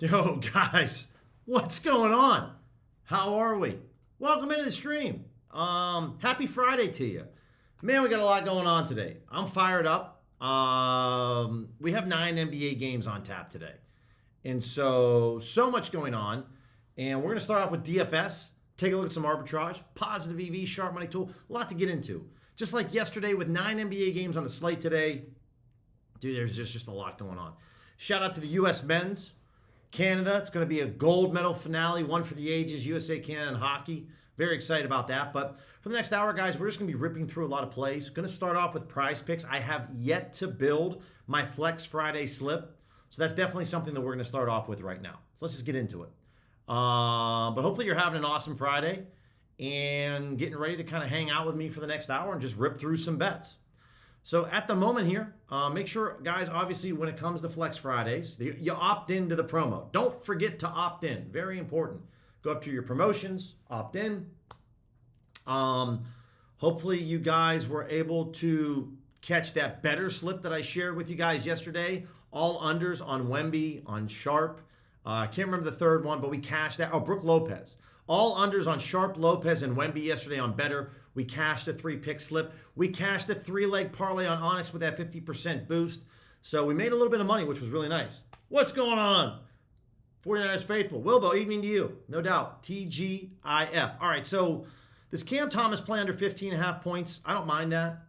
Yo, guys, what's going on? How are we? Welcome into the stream. Happy Friday to you. Man, we got a lot going on today. I'm fired up. We have 9 NBA games on tap today. And so much going on. And we're going to start off with DFS. Take a look at some arbitrage, positive EV, sharp money tool. A lot to get into. Just like yesterday with 9 NBA games on the slate today. Dude, there's just a lot going on. Shout out to the U.S. men's. Canada, it's going to be a gold medal finale, one for the ages, USA, Canada, and hockey. Very excited about that. But for the next hour, guys, we're just going to be ripping through a lot of plays. Going to start off with PrizePicks. I have yet to build my Flex Friday slip. So that's definitely something that we're going to start off with right now. So let's just get into it. But hopefully you're having an awesome Friday and getting ready to kind of hang out with me for the next hour and just rip through some bets. So at the moment here, make sure, guys, obviously when it comes to Flex Fridays, you opt into the promo. Don't forget to opt in. Very important. Go up to your promotions, opt in. Hopefully you guys were able to catch that better slip that I shared with you guys yesterday. All unders on Wemby, on Sharp. I can't remember the third one, but we cashed that. Oh, Brook Lopez. All unders on Sharp, Lopez, and Wemby yesterday on Better. We cashed a 3-pick slip. We cashed a 3-leg parlay on Onyx with that 50% boost. So we made a little bit of money, which was really nice. What's going on? 49ers faithful. Wilbo, evening to you. No doubt. TGIF. All right, so this Cam Thomas play under 15.5 points, I don't mind that.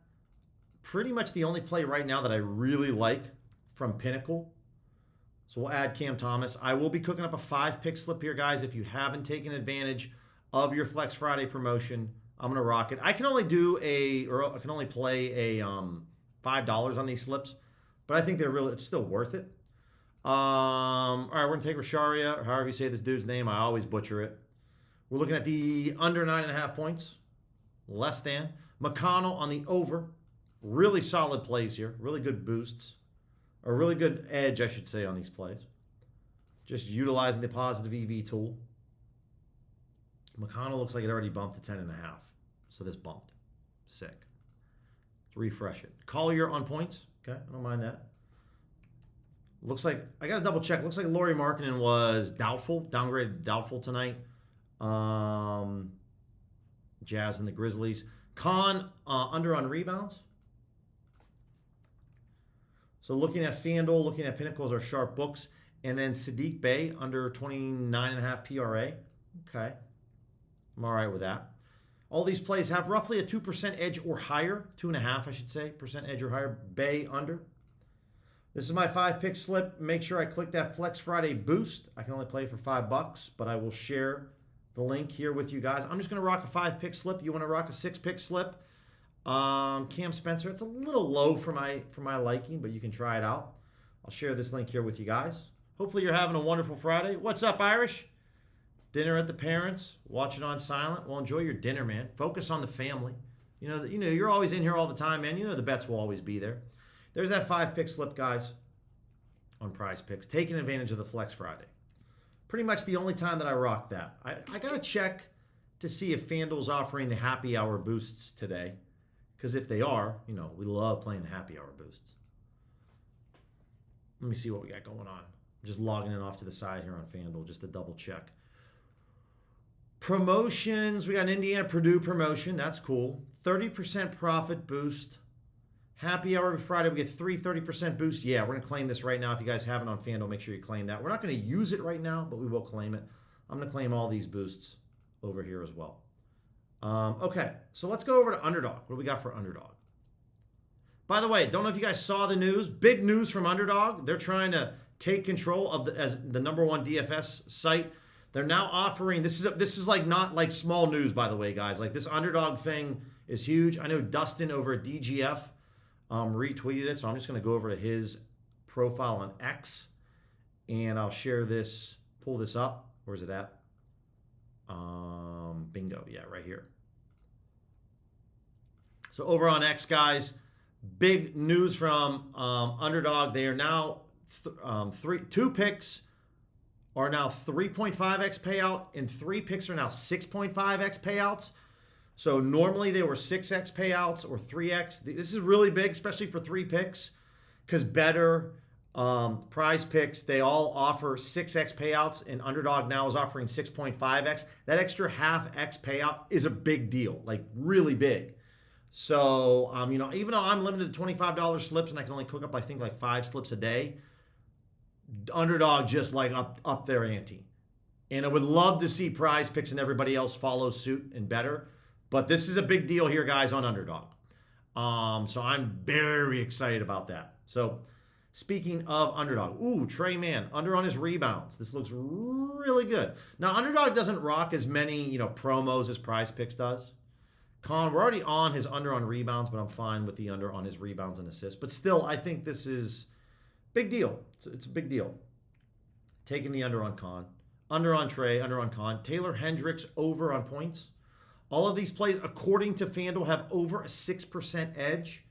Pretty much the only play right now that I really like from Pinnacle. So we'll add Cam Thomas. I will be cooking up a 5-pick slip here, guys. If you haven't taken advantage of your Flex Friday promotion, I'm going to rock it. I can only play a $5 on these slips, but I think it's still worth it. All right, we're going to take Rasharia, or however you say this dude's name. I always butcher it. We're looking at the under 9.5 points, less than. McConnell on the over. Really solid plays here. Really good boosts. A really good edge, I should say, on these plays. Just utilizing the positive EV tool. McConnell looks like it already bumped to 10.5. So this bumped. Sick. Let's refresh it. Collier on points. Okay, I don't mind that. Looks like, I got to double check. Looks like Lauri Markkanen was doubtful, downgraded doubtful tonight. Jazz and the Grizzlies. Con under on rebounds. So looking at FanDuel, looking at Pinnacles are sharp books. And then Sadiq Bey under 29.5 PRA. Okay. I'm all right with that. All these plays have roughly a 2% edge or higher. 2.5, I should say. Percent edge or higher. Bey under. This is my 5-pick slip. Make sure I click that Flex Friday boost. I can only play for $5, but I will share the link here with you guys. I'm just going to rock a 5-pick slip. You want to rock a 6-pick slip? Cam Spencer, it's a little low for my liking, but you can try it out. I'll share this link here with you guys. Hopefully you're having a wonderful Friday. What's up, Irish? Dinner at the parents, watch it on silent. Well, enjoy your dinner, man. Focus on the family. You know, you're always in here all the time, man. You know the bets will always be there. There's that 5-pick slip, guys, on PrizePicks. Taking advantage of the Flex Friday. Pretty much the only time that I rock that. I got to check to see if FanDuel's offering the happy hour boosts today. Because if they are, we love playing the happy hour boosts. Let me see what we got going on. I'm just logging it off to the side here on FanDuel just to double check. Promotions. We got an Indiana-Purdue promotion. That's cool. 30% profit boost. Happy hour Friday. We get 30% boost. Yeah, we're going to claim this right now. If you guys haven't on FanDuel, make sure you claim that. We're not going to use it right now, but we will claim it. I'm going to claim all these boosts over here as well. Okay, so let's go over to Underdog. What do we got for Underdog? By the way, don't know if you guys saw the news. Big news from Underdog. They're trying to take control of as the #1 DFS site. They're now offering, this is like not like small news, by the way, guys. Like this Underdog thing is huge. I know Dustin over at DGF retweeted it, so I'm just going to go over to his profile on X, and I'll share this, pull this up. Where's it at? Bingo, yeah, right here. So over on X, guys, big news from Underdog. They are now 2 picks are now 3.5x payout, and 3 picks are now 6.5x payouts. So normally they were 6x payouts or 3x. This is really big, especially for 3 picks, because Better, Prize Picks, they all offer 6x payouts, and Underdog now is offering 6.5x. That extra half x payout is a big deal, like really big. So, even though I'm limited to $25 slips and I can only cook up, I think, like 5 slips a day, Underdog just like up their ante. And I would love to see Prize Picks and everybody else follow suit and better. But this is a big deal here, guys, on Underdog. So I'm very excited about that. So speaking of Underdog, Trey Mann, under on his rebounds. This looks really good. Now, Underdog doesn't rock as many, promos as Prize Picks does. Con, we're already on his under on rebounds, but I'm fine with the under on his rebounds and assists. But still, I think this is big deal. It's a big deal. Taking the under on Con. Under on Trey, under on Con. Taylor Hendricks over on points. All of these plays, according to FanDuel, have over a 6% edge.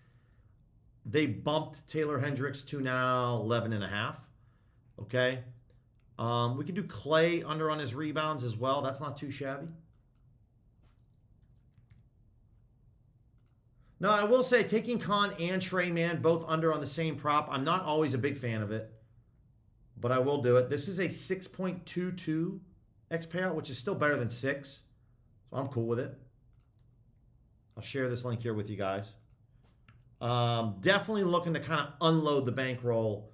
They bumped Taylor Hendricks to now 11.5. Okay. We could do Clay under on his rebounds as well. That's not too shabby. Now, I will say, taking Con and Trey Mann both under on the same prop, I'm not always a big fan of it, but I will do it. This is a 6.22x payout, which is still better than 6. So I'm cool with it. I'll share this link here with you guys. Definitely looking to kind of unload the bankroll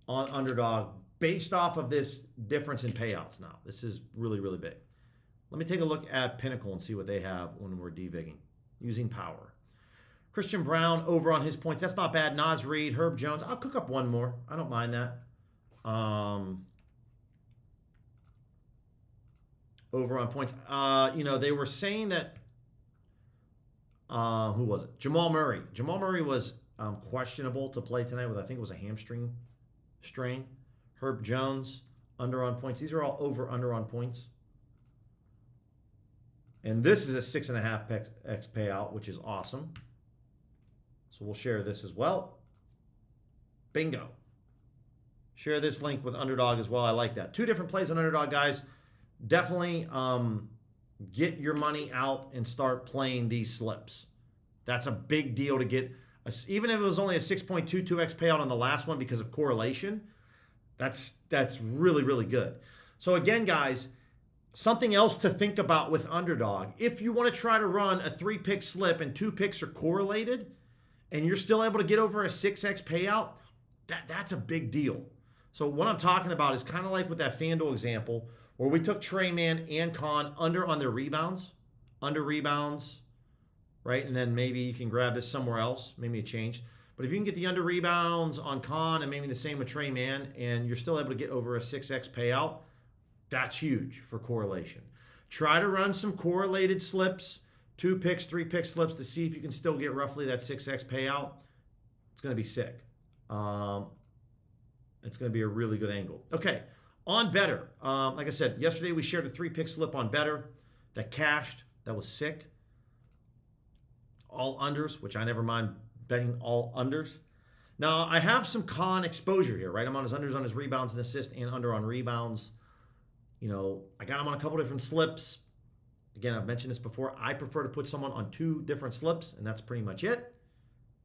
on Underdog based off of this difference in payouts now. This is really, really big. Let me take a look at Pinnacle and see what they have when we're devigging using power. Christian Brown over on his points. That's not bad. Nas Reed, Herb Jones. I'll cook up one more. I don't mind that. Over on points. They were saying that, who was it? Jamal Murray. Jamal Murray was questionable to play tonight with, I think it was a hamstring strain. Herb Jones, under on points. These are all over, under on points. And this is a 6.5x payout, which is awesome. So we'll share this as well. Bingo. Share this link with Underdog as well. I like that. 2 different plays on Underdog, guys. Definitely get your money out and start playing these slips. That's a big deal to get. Even if it was only a 6.22x payout on the last one because of correlation, that's really, really good. So again, guys, something else to think about with Underdog. If you want to try to run a 3-pick slip and 2 picks are correlated and you're still able to get over a 6x payout, that's a big deal. So what I'm talking about is kind of like with that FanDuel example where we took Trey Mann and Con under on their rebounds, under rebounds, right? And then maybe you can grab this somewhere else. Maybe it changed. But if you can get the under rebounds on Con and maybe the same with Trey Mann and you're still able to get over a 6x payout, that's huge for correlation. Try to run some correlated slips, 2 picks, 3-pick slips to see if you can still get roughly that 6x payout. It's going to be sick. It's going to be a really good angle. Okay, on Better. Like I said, yesterday we shared a 3-pick slip on Better that cashed. That was sick. All unders, which I never mind betting all unders. Now, I have some Con exposure here, right? I'm on his unders on his rebounds and assists and under on rebounds. I got him on a couple different slips. Again, I've mentioned this before. I prefer to put someone on 2 different slips, and that's pretty much it.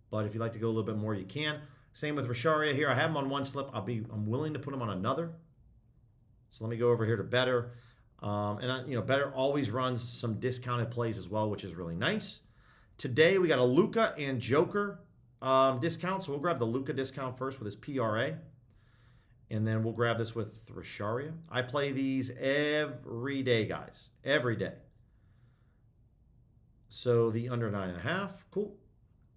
But if you'd like to go a little bit more, you can. Same with Rasharia here. I have him on 1 slip. I'm willing to put him on another. So let me go over here to Better. Better always runs some discounted plays as well, which is really nice. Today, we got a Luka and Joker discount. So we'll grab the Luka discount first with his PRA. And then we'll grab this with Rasharia. I play these every day, guys. Every day. So the under 9.5. Cool.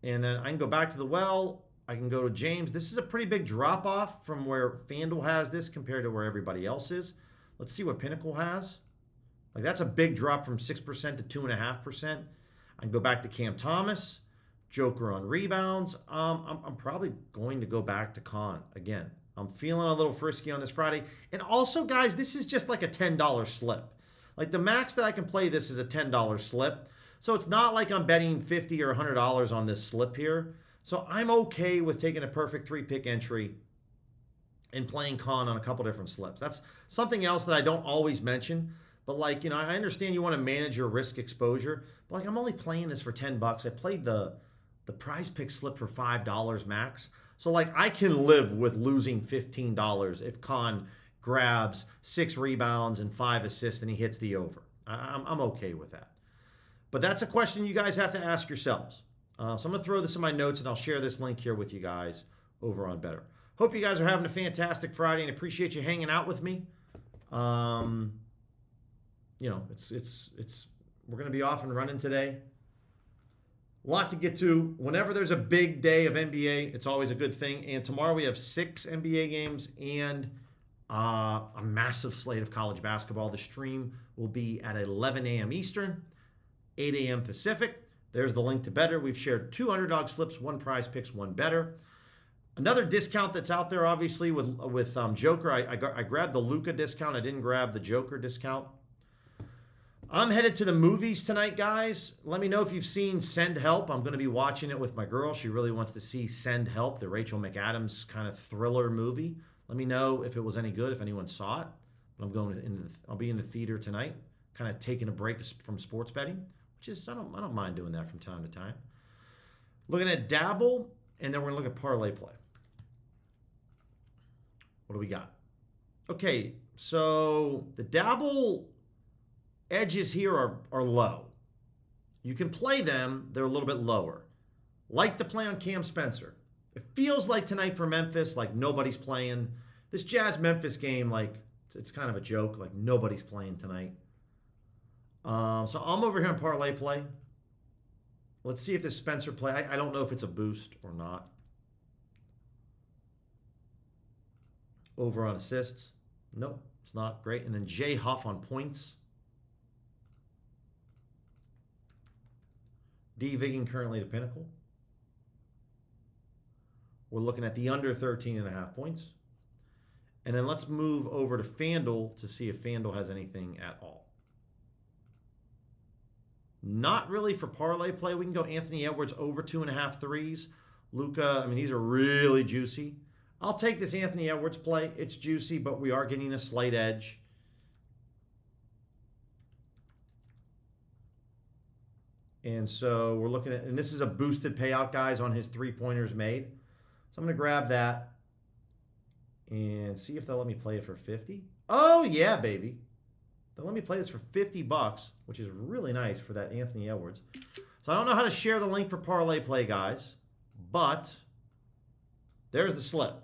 And then I can go back to the well. I can go to James. This is a pretty big drop-off from where FanDuel has this compared to where everybody else is. Let's see what Pinnacle has. Like, that's a big drop from 6% to 2.5%. I can go back to Cam Thomas. Joker on rebounds. I'm probably going to go back to Con again. I'm feeling a little frisky on this Friday. And also, guys, this is just like a $10 slip. Like, the max that I can play this is a $10 slip. So it's not like I'm betting $50 or $100 on this slip here. So I'm okay with taking a perfect 3-pick entry and playing Con on a couple different slips. That's something else that I don't always mention. But I understand you want to manage your risk exposure. But I'm only playing this for $10. I played the PrizePicks slip for $5 max. So, like, I can live with losing $15 if Khan grabs 6 rebounds and 5 assists and he hits the over. I'm okay with that. But that's a question you guys have to ask yourselves. So I'm going to throw this in my notes, and I'll share this link here with you guys over on Better. Hope you guys are having a fantastic Friday, and appreciate you hanging out with me. You know, we're going to be off and running today. A lot to get to. Whenever there's a big day of NBA, it's always a good thing. And tomorrow we have 6 NBA games and a massive slate of college basketball. The stream will be at 11 a.m. Eastern, 8 a.m. Pacific. There's the link to Better. We've shared 2 underdog slips, 1 PrizePicks, 1 Better. Another discount that's out there, obviously, with Joker. I grabbed the Luka discount. I didn't grab the Joker discount. I'm headed to the movies tonight, guys. Let me know if you've seen Send Help. I'm going to be watching it with my girl. She really wants to see Send Help, the Rachel McAdams kind of thriller movie. Let me know if it was any good, if anyone saw it. I'll be in the theater tonight, kind of taking a break from sports betting, which is I don't mind doing that from time to time. Looking at Dabble, and then we're going to look at parlay play. What do we got? Okay, so the Dabble edges here are low. You can play them. They're a little bit lower. Like the play on Cam Spencer. It feels like tonight for Memphis, like nobody's playing. This Jazz-Memphis game, like, it's kind of a joke. Like, nobody's playing tonight. So I'm over here on parlay play. Let's see if this Spencer play, I don't know if it's a boost or not. Over on assists. Nope, it's not great. And then Jay Huff on points. D. Vigging currently to Pinnacle. We're looking at the under 13.5 points. And then let's move over to FanDuel to see if FanDuel has anything at all. Not really for parlay play. We can go Anthony Edwards over 2.5 threes. Luka, I mean, these are really juicy. I'll take this Anthony Edwards play. It's juicy, but we are getting a slight edge. And so we're looking at, and this is a boosted payout, guys, on his 3-pointers made. So I'm going to grab that and see if they'll let me play it for 50. Oh, yeah, baby. They'll let me play this for $50, which is really nice for that Anthony Edwards. So I don't know how to share the link for parlay play, guys, but there's the slip.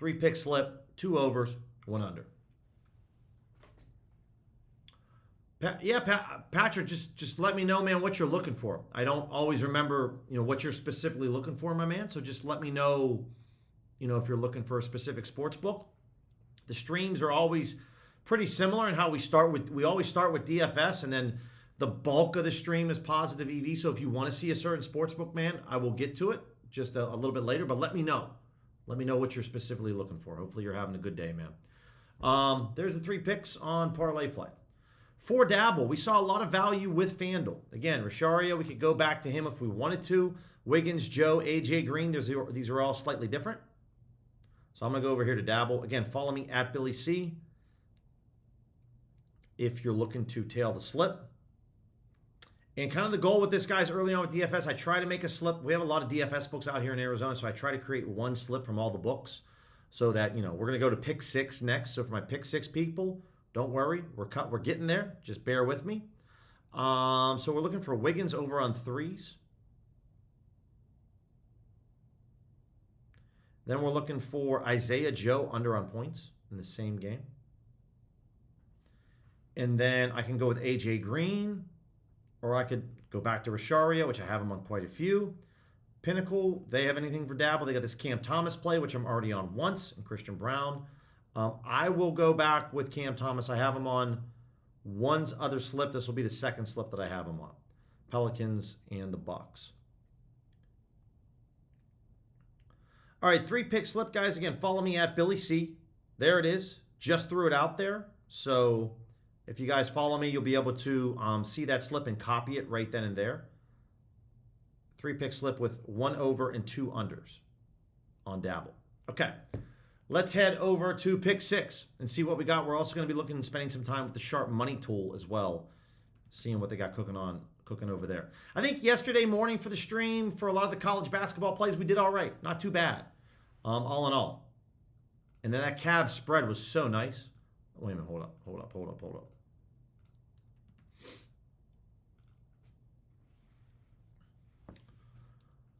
3-pick slip, 2 overs, 1 under. Patrick, just let me know, man, what you're looking for. I don't always remember, what you're specifically looking for, my man. So just let me know, if you're looking for a specific sports book. The streams are always pretty similar in how we always start with DFS, and then the bulk of the stream is positive EV. So if you want to see a certain sports book, man, I will get to it just a little bit later. But let me know. Let me know what you're specifically looking for. Hopefully you're having a good day, man. There's the 3 picks on parlay play. For Dabble, we saw a lot of value with FanDuel. Again, Rasharia, we could go back to him if we wanted to. Wiggins, Joe, AJ Green, these are all slightly different. So I'm going to go over here to Dabble. Again, follow me at Billy C. If you're looking to tail the slip. And kind of the goal with this, guys, early on with DFS, I try to make a slip. We have a lot of DFS books out here in Arizona, so I try to create one slip from all the books so that, we're going to go to pick 6 next. So for my pick 6 people, don't worry, we're getting there. Just bear with me. So we're looking for Wiggins over on 3s. Then we're looking for Isaiah Joe under on points in the same game. And then I can go with AJ Green, or I could go back to Rasharia, which I have him on quite a few. Pinnacle, they have anything for Dabble. They got this Cam Thomas play, which I'm already on once, and Christian Brown. I will go back with Cam Thomas. I have him on one other slip. This will be the second slip that I have him on. Pelicans and the Bucks. All right, 3-pick slip, guys. Again, follow me at Billy C. There it is. Just threw it out there. So if you guys follow me, you'll be able to see that slip and copy it right then and there. 3-pick slip with 1 over and 2 unders on Dabble. Okay. Let's head over to pick 6 and see what we got. We're also going to be spending some time with the Sharp Money tool as well, seeing what they got cooking on cooking over there. I think yesterday morning for the stream, for a lot of the college basketball plays, we did all right. Not too bad, all in all. And then that Cavs spread was so nice. Wait a minute, hold up.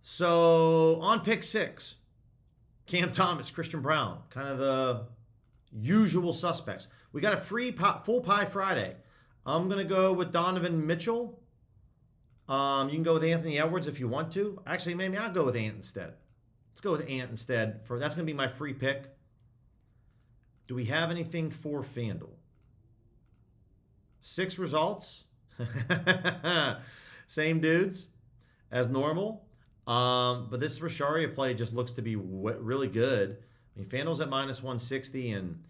So on pick 6, Cam Thomas, Christian Brown, kind of the usual suspects. We got a free full pie Friday. I'm going to go with Donovan Mitchell. You can go with Anthony Edwards if you want to. Actually, maybe I'll go with Ant instead. Let's go with Ant instead. That's going to be my free pick. Do we have anything for FanDuel? 6 results. Same dudes as normal. But this Rasharia play just looks to be really good. I mean, FanDuel's at minus 160, and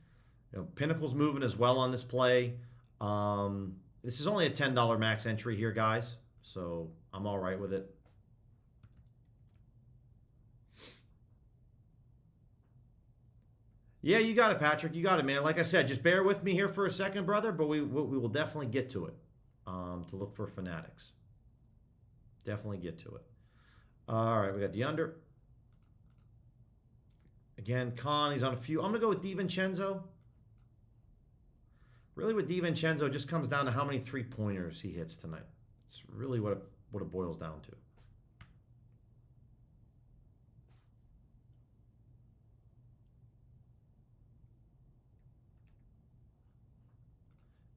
Pinnacle's moving as well on this play. This is only a $10 max entry here, guys, so I'm all right with it. Yeah, you got it, Patrick. You got it, man. Like I said, just bear with me here for a second, brother, but we will definitely get to it to look for fanatics. Definitely get to it. All right, we got the under. Again, Con, he's on a few. I'm going to go with DiVincenzo. Really, with DiVincenzo, it just comes down to how many three-pointers he hits tonight. It's really what it boils down to.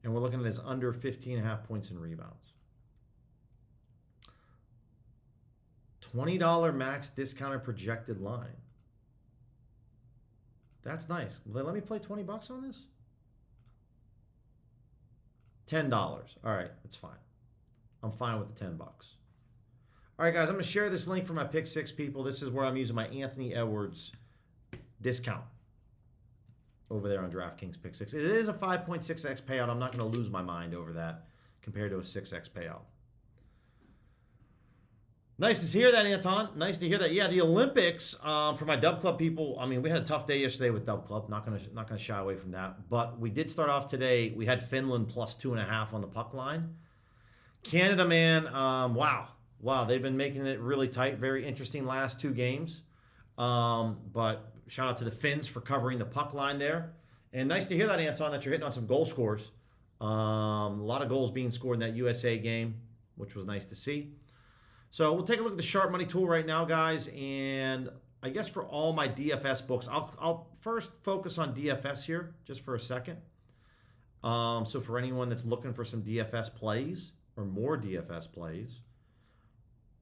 And we're looking at his under 15.5 points and rebounds. $20 max discounted projected line. That's nice. Let me play 20 bucks on this. $10. All right, that's fine. I'm fine with the 10 bucks. All right, guys, I'm going to share this link for my pick 6 people. This is where I'm using my Anthony Edwards discount over there on DraftKings pick 6. It is a 5.6x payout. I'm not going to lose my mind over that compared to a 6x payout. Nice to hear that, Anton. Nice to hear that. Yeah, the Olympics, for my Dub Club people, I mean, we had a tough day yesterday with Dub Club. Not gonna shy away from that. But we did start off today. We had Finland plus 2.5 on the puck line. Canada, man, wow. They've been making it really tight. Very interesting last 2 games. But shout out to the Finns for covering the puck line there. And nice to hear that, Anton, that you're hitting on some goal scores. A lot of goals being scored in that USA game, which was nice to see. So we'll take a look at the sharp money tool right now, guys. And I guess for all my DFS books, I'll first focus on DFS here just for a second. So for anyone that's looking for some DFS plays or more DFS plays,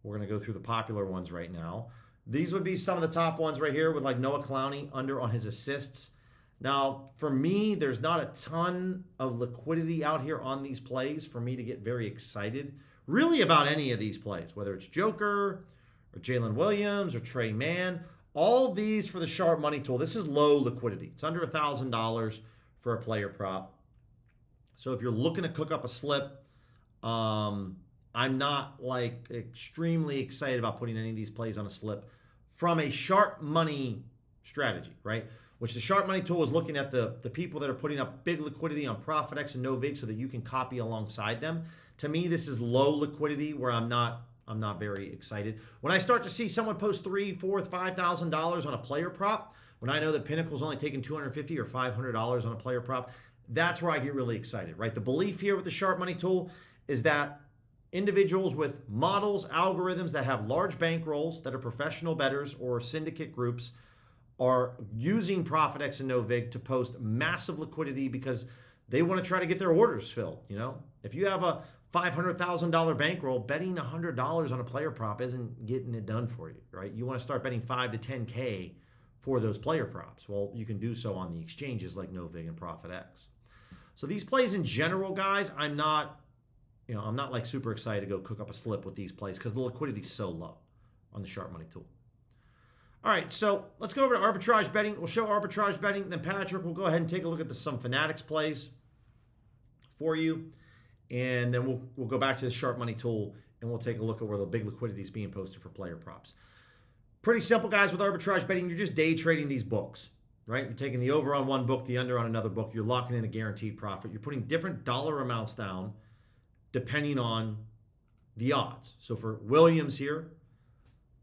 we're going to go through the popular ones right now. These would be some of the top ones right here with like Noah Clowney under on his assists. Now, for me, there's not a ton of liquidity out here on these plays for me to get very excited really about any of these plays, whether it's Joker or Jalen Williams or Trey Mann. All these for the sharp money tool. This is low liquidity. It's under $1,000 for a player prop. So if you're looking to cook up a slip, I'm not like extremely excited about putting any of these plays on a slip from a sharp money strategy, right? Which the sharp money tool is looking at the people that are putting up big liquidity on ProfitX and NoVig so that you can copy alongside them. To me, this is low liquidity where I'm not very excited. When I start to see someone post $3,000, $4,000, $5,000 on a player prop, when I know that Pinnacle's only taking $250 or $500 on a player prop, that's where I get really excited, right? The belief here with the sharp money tool is that individuals with models, algorithms that have large bankrolls, that are professional bettors or syndicate groups, are using ProfitX and NoVig to post massive liquidity because they want to try to get their orders filled. You know, if you have a $500,000 bankroll, betting $100 on a player prop isn't getting it done for you, right? You want to start betting 5 to 10K for those player props. Well, you can do so on the exchanges like NoVig and ProfitX. So these plays in general, guys, I'm not like super excited to go cook up a slip with these plays because the liquidity is so low on the sharp money tool. All right, so let's go over to arbitrage betting. We'll show arbitrage betting. Then Patrick will go ahead and take a look at some Fanatics plays for you. And then we'll go back to the sharp money tool and we'll take a look at where the big liquidity is being posted for player props. Pretty simple, guys, with arbitrage betting. You're just day trading these books, right? You're taking the over on one book, the under on another book. You're locking in a guaranteed profit. You're putting different dollar amounts down depending on the odds. So for Williams here,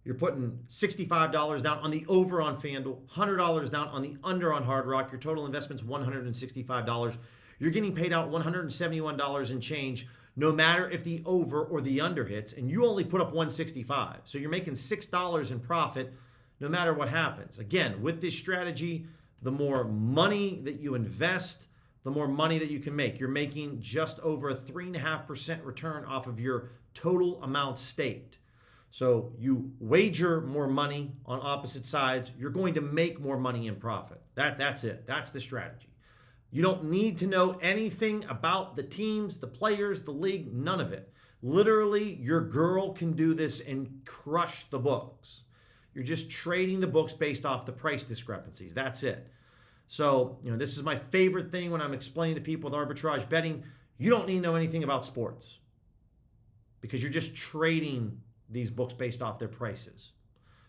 you're putting $65 down on the over on FanDuel, $100 down on the under on Hard Rock. Your total investment's $165. You're getting paid out $171 and change, no matter if the over or the under hits, and you only put up $165. So you're making $6 in profit no matter what happens. Again, with this strategy, the more money that you invest, the more money that you can make. You're making just over a 3.5% return off of your total amount staked. So you wager more money on opposite sides, you're going to make more money in profit. That's it. That's the strategy. You don't need to know anything about the teams, the players, the league, none of it. Literally, your girl can do this and crush the books. You're just trading the books based off the price discrepancies. That's it. So, this is my favorite thing when I'm explaining to people with arbitrage betting. You don't need to know anything about sports because you're just trading these books based off their prices.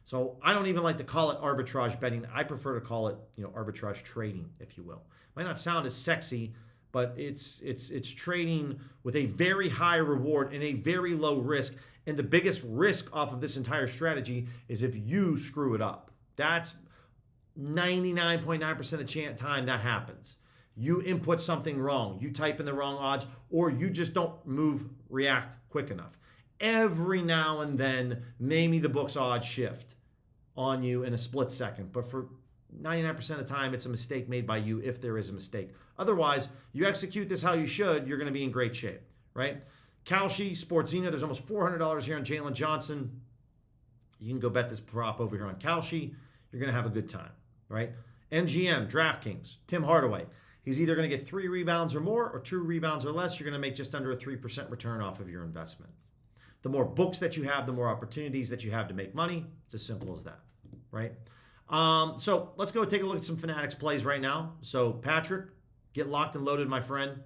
So I don't even like to call it arbitrage betting. I prefer to call it, arbitrage trading, if you will. Might not sound as sexy, but it's trading with a very high reward and a very low risk. And the biggest risk off of this entire strategy is if you screw it up. That's 99.9% of the time that happens. You input something wrong, you type in the wrong odds, or you just don't react quick enough. Every now and then, maybe the book's odds shift on you in a split second. But for 99% of the time, it's a mistake made by you if there is a mistake. Otherwise, you execute this how you should, you're going to be in great shape, right? Kalshi, Sportsina, there's almost $400 here on Jalen Johnson. You can go bet this prop over here on Kalshi. You're going to have a good time, right? MGM, DraftKings, Tim Hardaway. He's either going to get 3 rebounds or more or 2 rebounds or less. You're going to make just under a 3% return off of your investment. The more books that you have, the more opportunities that you have to make money. It's as simple as that, right? So let's go take a look at some Fanatics plays right now. So Patrick, get locked and loaded, my friend.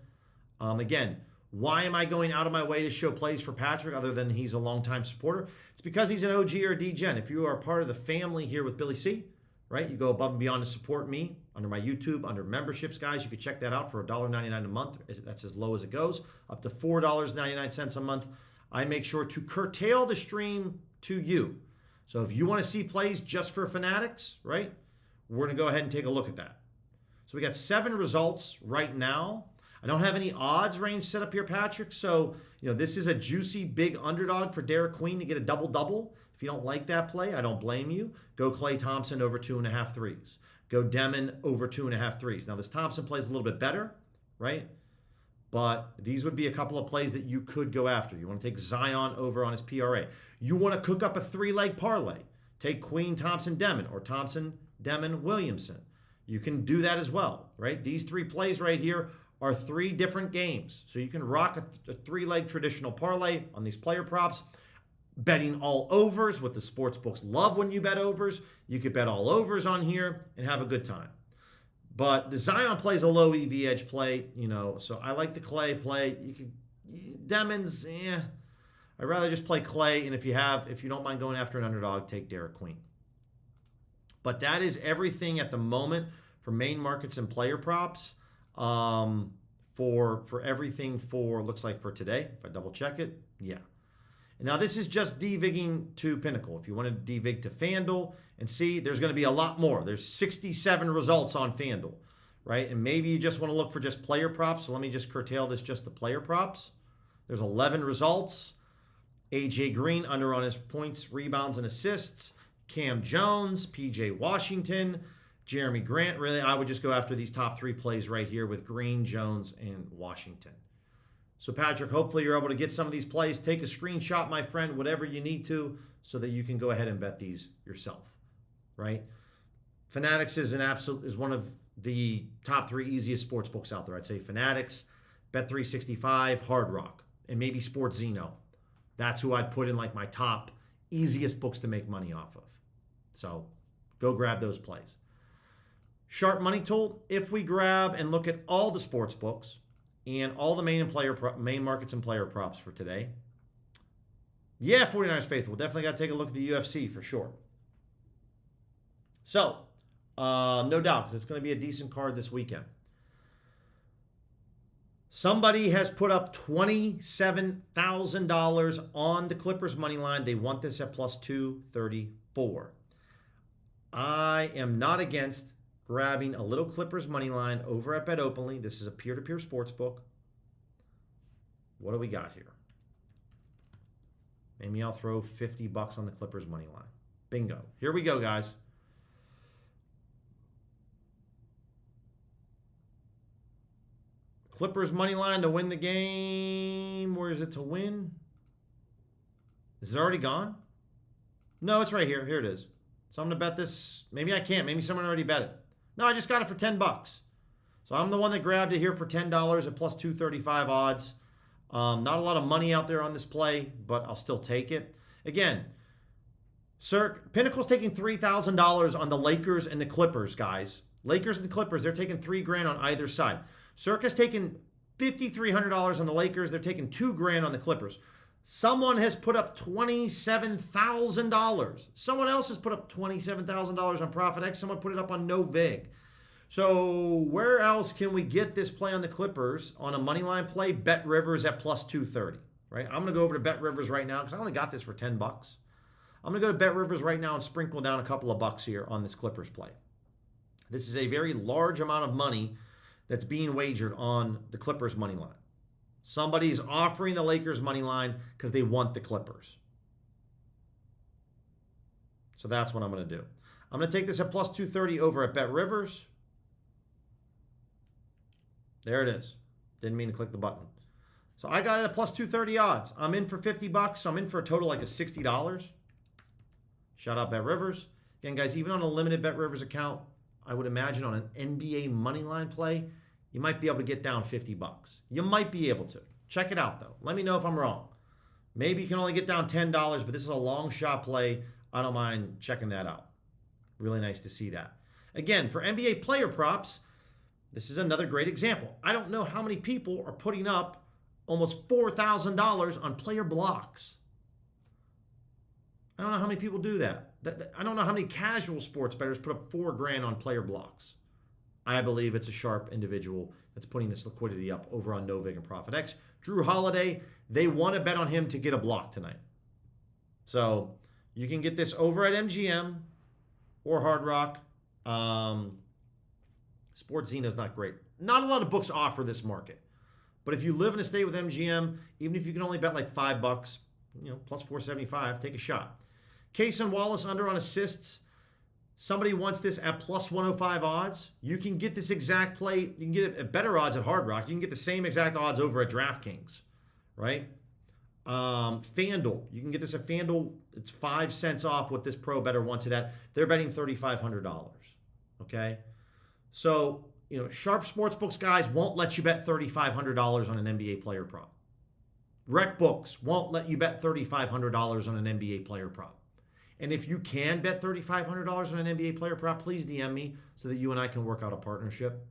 Again, why am I going out of my way to show plays for Patrick other than he's a longtime supporter? It's because he's an OG or a D-Gen. If you are part of the family here with Billy C, right, you go above and beyond to support me under my YouTube, under memberships, guys. You can check that out for $1.99 a month. That's as low as it goes, up to $4.99 a month. I make sure to curtail the stream to you. So if you want to see plays just for Fanatics, right, we're going to go ahead and take a look at that. So we got 7 results right now. I don't have any odds range set up here, Patrick. So, this is a juicy big underdog for Derek Queen to get a double-double. If you don't like that play, I don't blame you. Go Klay Thompson over 2.5 threes. Go Demon over 2.5 threes. Now, this Thompson plays a little bit better, right? But these would be a couple of plays that you could go after. You want to take Zion over on his PRA. You want to cook up a 3-leg parlay. Take Queen, Thompson, Demon, or Thompson, Demon, Williamson. You can do that as well, right? These 3 plays right here are 3 different games. So you can rock a 3-leg traditional parlay on these player props. Betting all overs, what the sports books love when you bet overs. You could bet all overs on here and have a good time. But the Zion play is a low EV edge play, so I like the Klay play. Demons, I'd rather just play Klay, and if you don't mind going after an underdog, take Derek Queen. But that is everything at the moment for main markets and player props. For everything looks like for today. If I double check it, yeah. And now this is just DVigging to Pinnacle. If you want to DVig to FanDuel and see, there's going to be a lot more. There's 67 results on FanDuel, right? And maybe you just want to look for just player props. So let me just curtail this just to player props. There's 11 results. AJ Green under on his points, rebounds, and assists. Cam Jones, PJ Washington, Jeremy Grant. Really, I would just go after these top 3 plays right here with Green, Jones, and Washington. So, Patrick, hopefully you're able to get some of these plays. Take a screenshot, my friend, whatever you need to, so that you can go ahead and bet these yourself, right? Fanatics is one of the top 3 easiest sports books out there. I'd say Fanatics, Bet365, Hard Rock, and maybe Sports Zeno. That's who I'd put in like my top easiest books to make money off of. So go grab those plays. Sharp Money Tool, if we grab and look at all the sports books and all the main markets and player props for today, 49ers faithful. Definitely got to take a look at the UFC for sure. So, no doubt, because it's going to be a decent card this weekend. Somebody has put up $27,000 on the Clippers money line. They want this at plus 234. I am not against grabbing a little Clippers money line over at Bet Openly. This is a peer-to-peer sports book. What do we got here? Maybe I'll throw $50 on the Clippers money line. Bingo. Here we go, guys. Clippers money line to win the game. Where is it to win? Is it already gone? No, it's right here. Here it is. So I'm going to bet this. Maybe I can't. Maybe someone already bet it. No, I just got it for $10. So I'm the one that grabbed it here for $10 at plus 235 odds. Not a lot of money out there on this play, but I'll still take it. Again, Sir, Pinnacle's taking $3,000 on the Lakers and the Clippers, guys. Lakers and the Clippers, they're taking $3,000 on either side. Circa's taking $5,300 on the Lakers. They're taking $2,000 on the Clippers. Someone has put up $27,000. Someone else has put up $27,000 on ProfitX. Someone put it up on NoVig. So where else can we get this play on the Clippers on a money line play? Bet Rivers at plus 230, right? I'm going to go over to Bet Rivers right now because I only got this for $10. I'm going to go to Bet Rivers right now and sprinkle down a couple of bucks here on this Clippers play. This is a very large amount of money that's being wagered on the Clippers money line. Somebody's offering the Lakers money line because they want the Clippers. So that's what I'm going to do. I'm going to take this at plus 230 over at Bet Rivers. There it is. Didn't mean to click the button. So I got it at plus 230 odds. I'm in for $50, so I'm in for a total like a $60. Shout out Bet Rivers. Again, guys, even on a limited Bet Rivers account, I would imagine on an NBA money line play, you might be able to get down $50. You might be able to. Check it out, though. Let me know if I'm wrong. Maybe you can only get down $10, but this is a long shot play. I don't mind checking that out. Really nice to see that. Again, for NBA player props, this is another great example. I don't know how many people are putting up almost $4,000 on player blocks. I don't know how many people do that. I don't know how many casual sports bettors put up $4,000 on player blocks. I believe it's a sharp individual that's putting this liquidity up over on NoVig and ProfitX. Drew Holiday, they want to bet on him to get a block tonight. So you can get this over at MGM or Hard Rock. Sports Zeno's not great. Not a lot of books offer this market. But if you live in a state with MGM, even if you can only bet like $5, plus 475, take a shot. Case and Wallace under on assists. Somebody wants this at plus 105 odds. You can get this exact play. You can get it at better odds at Hard Rock. You can get the same exact odds over at DraftKings, right? FanDuel. You can get this at FanDuel. It's 5 cents off what this pro bettor wants it at. They're betting $3,500, okay? So, sharp sportsbooks guys won't let you bet $3,500 on an NBA player prop. Rec books won't let you bet $3,500 on an NBA player prop. And if you can bet $3,500 on an NBA player prop, please DM me so that you and I can work out a partnership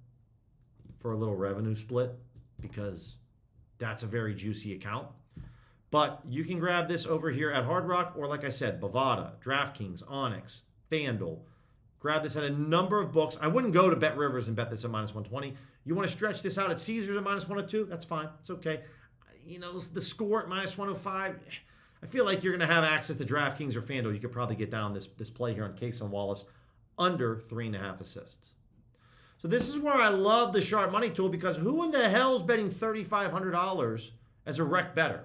for a little revenue split, because that's a very juicy account. But you can grab this over here at Hard Rock, or like I said, Bovada, DraftKings, Onyx, FanDuel. Grab this at a number of books. I wouldn't go to Bet Rivers and bet this at minus 120. You want to stretch this out at Caesars at minus 102? That's fine. It's okay. The score at minus 105, I feel like you're going to have access to DraftKings or FanDuel. You could probably get down this play here on Case and Wallace under 3.5 assists. So this is where I love the sharp money tool, because who in the hell is betting $3,500 as a rec bettor,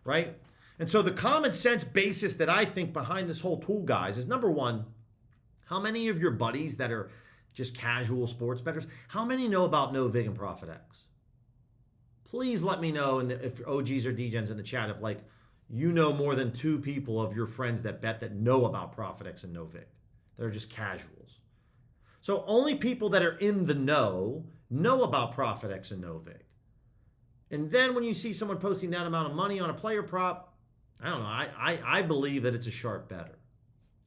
right? And so the common sense basis that I think behind this whole tool, guys, is number one, how many of your buddies that are just casual sports bettors, how many know about NoVig and ProfitX? Please let me know if OGs or DGens in the chat, if more than 2 people of your friends that bet that know about ProfitX and NoVig. They're just casuals. So only people that are in the know about ProfitX and NoVig. And then when you see someone posting that amount of money on a player prop, I don't know, I believe that it's a sharp bettor.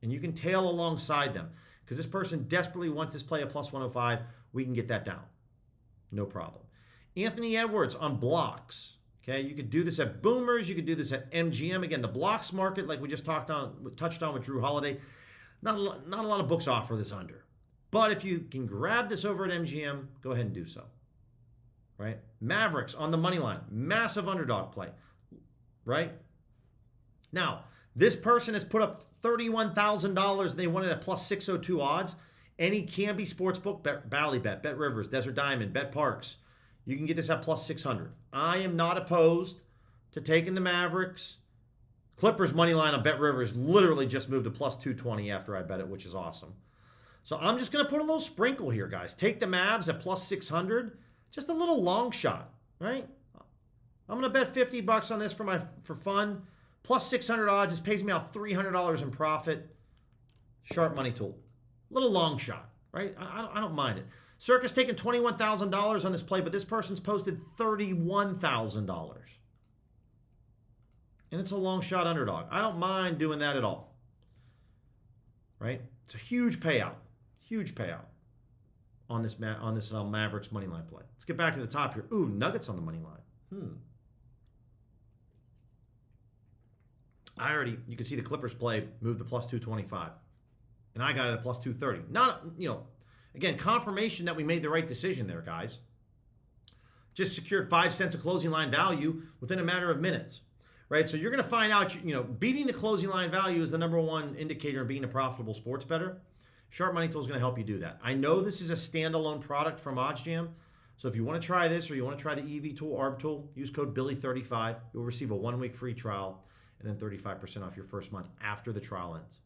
And you can tail alongside them, because this person desperately wants this play at plus 105. We can get that down. No problem. Anthony Edwards on blocks. Okay, you could do this at Boomers. You could do this at MGM. Again, the blocks market, like we just touched on with Drew Holiday, not a lot of books offer this under. But if you can grab this over at MGM, go ahead and do so. right? Mavericks on the money line, massive underdog play, right? Now, this person has put up $31,000 and they won it at plus 602 odds. Any Canby Sportsbook, Ballybet, Bet Rivers, Desert Diamond, Bet Parks, you can get this at plus 600. I am not opposed to taking the Mavericks. Clippers money line on Bet Rivers literally just moved to plus 220 after I bet it, which is awesome. So I'm just going to put a little sprinkle here, guys. Take the Mavs at plus 600. Just a little long shot, right? I'm going to bet 50 bucks on this for fun. Plus 600 odds. This pays me out $300 in profit. Sharp money tool. Little long shot, right? I don't mind it. Circus taking $21,000 on this play, but this person's posted $31,000. And it's a long shot underdog. I don't mind doing that at all, right? It's a huge payout on this Mavericks money line play. Let's get back to the top here. Ooh, Nuggets on the money line. You can see the Clippers play moved to plus 225. And I got it at plus 230. Not, again, confirmation that we made the right decision there, guys. Just secured 5 cents of closing line value within a matter of minutes, right? So you're going to find out, beating the closing line value is the number one indicator of being a profitable sports bettor. Sharp Money Tool is going to help you do that. I know this is a standalone product from OddsJam. So if you want to try this or you want to try the EV tool, ARB tool, use code Billy35. You'll receive a 1-week free trial and then 35% off your first month after the trial ends.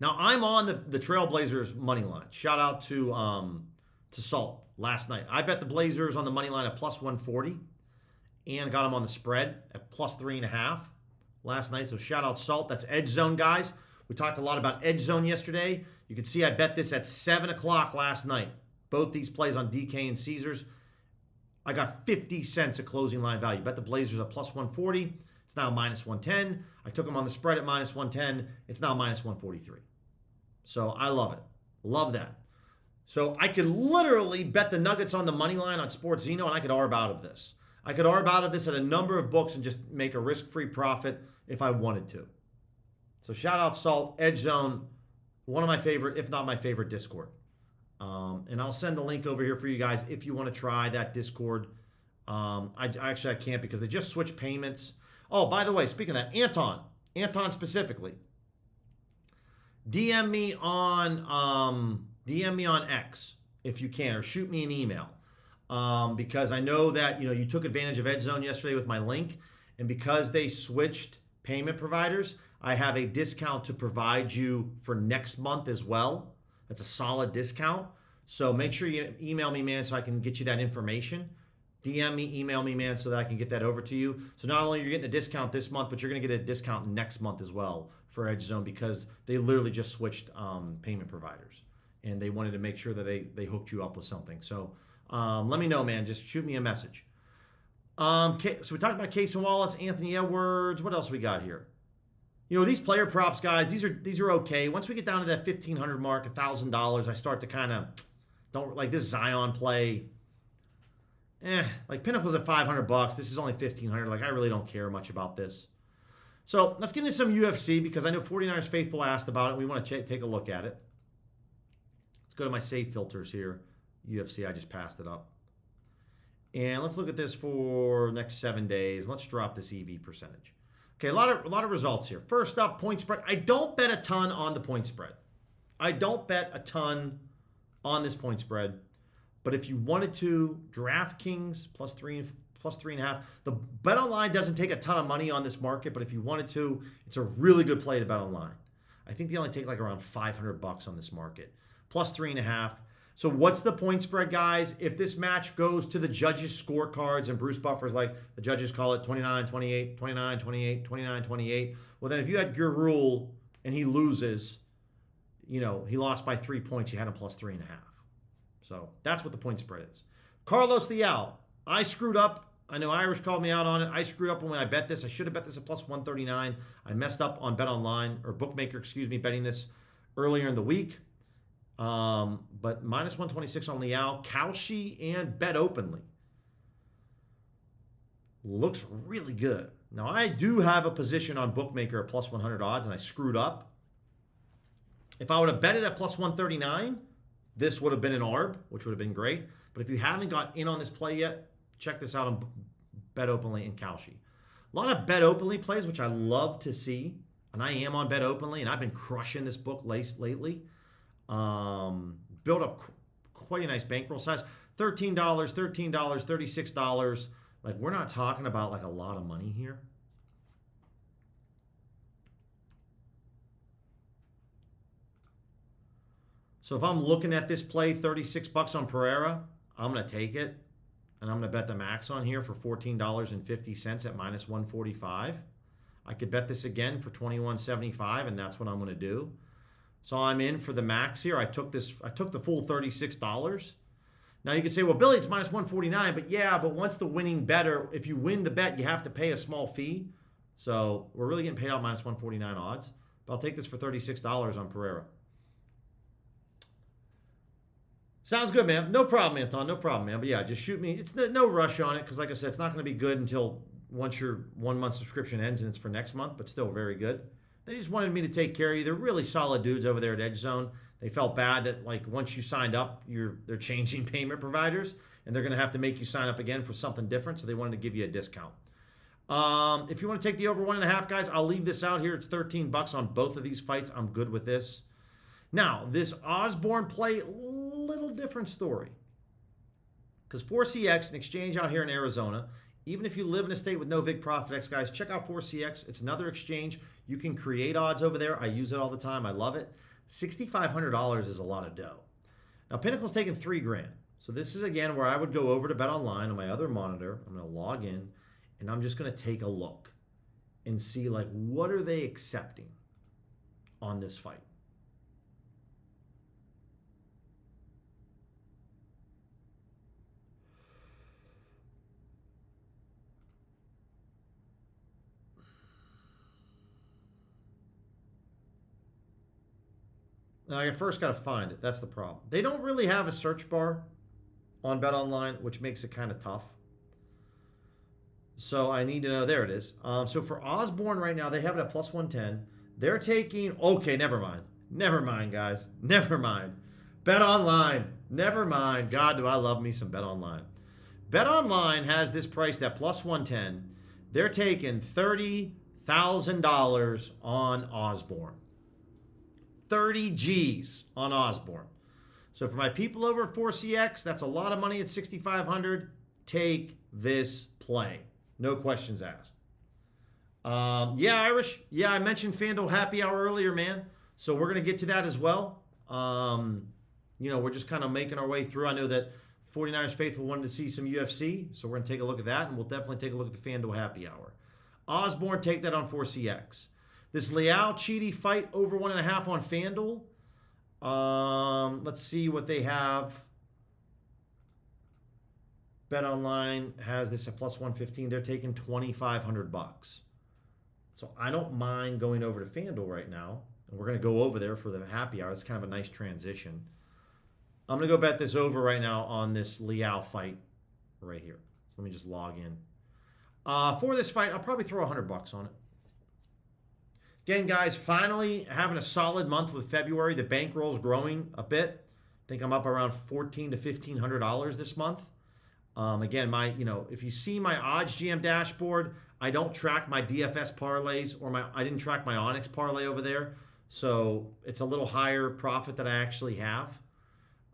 Now, I'm on the Trailblazers money line. Shout out to Salt last night. I bet the Blazers on the money line at plus 140 and got them on the spread at plus 3.5 last night. So shout out Salt. That's Edge Zone, guys. We talked a lot about Edge Zone yesterday. You can see I bet this at 7 o'clock last night. Both these plays on DK and Caesars. I got 50 cents of closing line value. Bet the Blazers at plus 140. It's now minus 110. I took them on the spread at minus 110. It's now minus 143. So I love it. Love that. So I could literally bet the Nuggets on the money line on SportsZeno, and I could arb out of this. I could arb out of this at a number of books and just make a risk-free profit if I wanted to. So shout out Salt, Edge Zone, one of my favorite, if not my favorite, Discord. And I'll send a link over here for you guys if you want to try that Discord. I can't because they just switched payments. Oh, by the way, speaking of that, Anton specifically, DM me on X if you can, or shoot me an email, because I know that you took advantage of Edge Zone yesterday with my link, and because they switched payment providers, I have a discount to provide you for next month as well. That's a solid discount. So make sure you email me, man, so I can get you that information. DM me, email me, man, so that I can get that over to you. So not only are you getting a discount this month, but you're going to get a discount next month as well for Edge Zone, because they literally just switched payment providers, and they wanted to make sure that they hooked you up with something. So let me know, man. Just shoot me a message. So we talked about Case and Wallace, Anthony Edwards. What else we got here? These player props, guys, these are okay. Once we get down to that $1,500 mark, $1,000, I start to kind of don't like this Zion play. Like Pinnacle's at $500. This is only $1,500. Like, I really don't care much about this. So let's get into some UFC, because I know 49ers Faithful asked about it. We want to take a look at it. Let's go to my save filters here. UFC, I just passed it up. And let's look at this for the next 7 days. Let's drop this EV percentage. Okay, a lot of results here. First up, point spread. I don't bet a ton on the point spread. I don't bet a ton on this point spread. But if you wanted to, DraftKings plus 3.5. The bet online doesn't take a ton of money on this market, but if you wanted to, it's a really good play to bet online. I think they only take like around $500 on this market. Plus 3.5. So what's the point spread, guys? If this match goes to the judges' scorecards and Bruce Buffer's like, the judges call it 29-28, 29-28, 29-28. Well, then if you had your rule and he loses, he lost by 3 points, you had him plus 3.5. So that's what the point spread is. Carlos Leal, I screwed up. I know Irish called me out on it. I screwed up when I bet this. I should have bet this at plus 139. I messed up on Bet Online, or Bookmaker, betting this earlier in the week. But minus 126 on Leal, Kalshi, and Bet Openly. Looks really good. Now, I do have a position on Bookmaker at plus 100 odds, and I screwed up. If I would have bet it at plus 139, this would have been an ARB, which would have been great. But if you haven't got in on this play yet, check this out on Bet Openly and Kalshi. A lot of Bet Openly plays, which I love to see. And I am on Bet Openly, and I've been crushing this book lately. Built up quite a nice bankroll size. $13, $13, $36. Like, we're not talking about like a lot of money here. So if I'm looking at this play, 36 bucks on Pereira, I'm going to take it. And I'm going to bet the max on here for $14.50 at minus 145. I could bet this again for $21.75, and that's what I'm going to do. So I'm in for the max here. I took the full $36. Now you could say, well, Billy, it's minus 149, but yeah, but once the winning better, if you win the bet, you have to pay a small fee. So we're really getting paid out minus 149 odds. But I'll take this for $36 on Pereira. Sounds good, man. No problem, Anton. No problem, man. But yeah, just shoot me. It's no rush on it because, like I said, it's not going to be good until once your 1 month subscription ends, and it's for next month, but still very good. They just wanted me to take care of you. They're really solid dudes over there at Edge Zone. They felt bad that, like, once you signed up, they're changing payment providers, and they're going to have to make you sign up again for something different, so they wanted to give you a discount. If you want to take the over 1.5, guys, I'll leave this out here. It's 13 bucks on both of these fights. I'm good with this. Now, this Osborne play, little different story. Because 4CX, an exchange out here in Arizona, even if you live in a state with no VIG Profit X, guys, check out 4CX. It's another exchange. You can create odds over there. I use it all the time. I love it. $6,500 is a lot of dough. Now, Pinnacle's taking $3,000. So this is, again, where I would go over to Bet Online on my other monitor. I'm going to log in, and I'm just going to take a look and see, like, what are they accepting on this fight? Now, I first got to find it. That's the problem. They don't really have a search bar on BetOnline, which makes it kind of tough. So I need to know. There it is. So for Osborne right now, they have it at plus 110. They're taking... Okay, never mind. Never mind, guys. Never mind. BetOnline. Never mind. God, do I love me some BetOnline. BetOnline has this priced at plus 110. They're taking $30,000 on Osborne. 30 G's on Osborne. So for my people over at 4CX, that's a lot of money at $6,500. Take this play. No questions asked. Yeah, Irish. Yeah, I mentioned FanDuel Happy Hour earlier, man. So we're going to get to that as well. You know, we're just kind of making our way through. I know that 49ers Faithful wanted to see some UFC, so we're going to take a look at that, and we'll definitely take a look at the FanDuel Happy Hour. Osborne, take that on 4CX. This Leal Chidi fight over 1.5 on FanDuel. Let's see what they have. BetOnline has this at plus 115. They're taking $2,500. So I don't mind going over to FanDuel right now. And we're going to go over there for the happy hour. It's kind of a nice transition. I'm going to go bet this over right now on this Leal fight right here. So let me just log in. For this fight, I'll probably throw $100 on it. Again, guys, finally having a solid month with February. The bankroll's growing a bit. I think I'm up around $1,400 to $1,500 this month. Again, if you see my odds GM dashboard, I don't track my DFS parlays I didn't track my Onyx parlay over there. So it's a little higher profit that I actually have.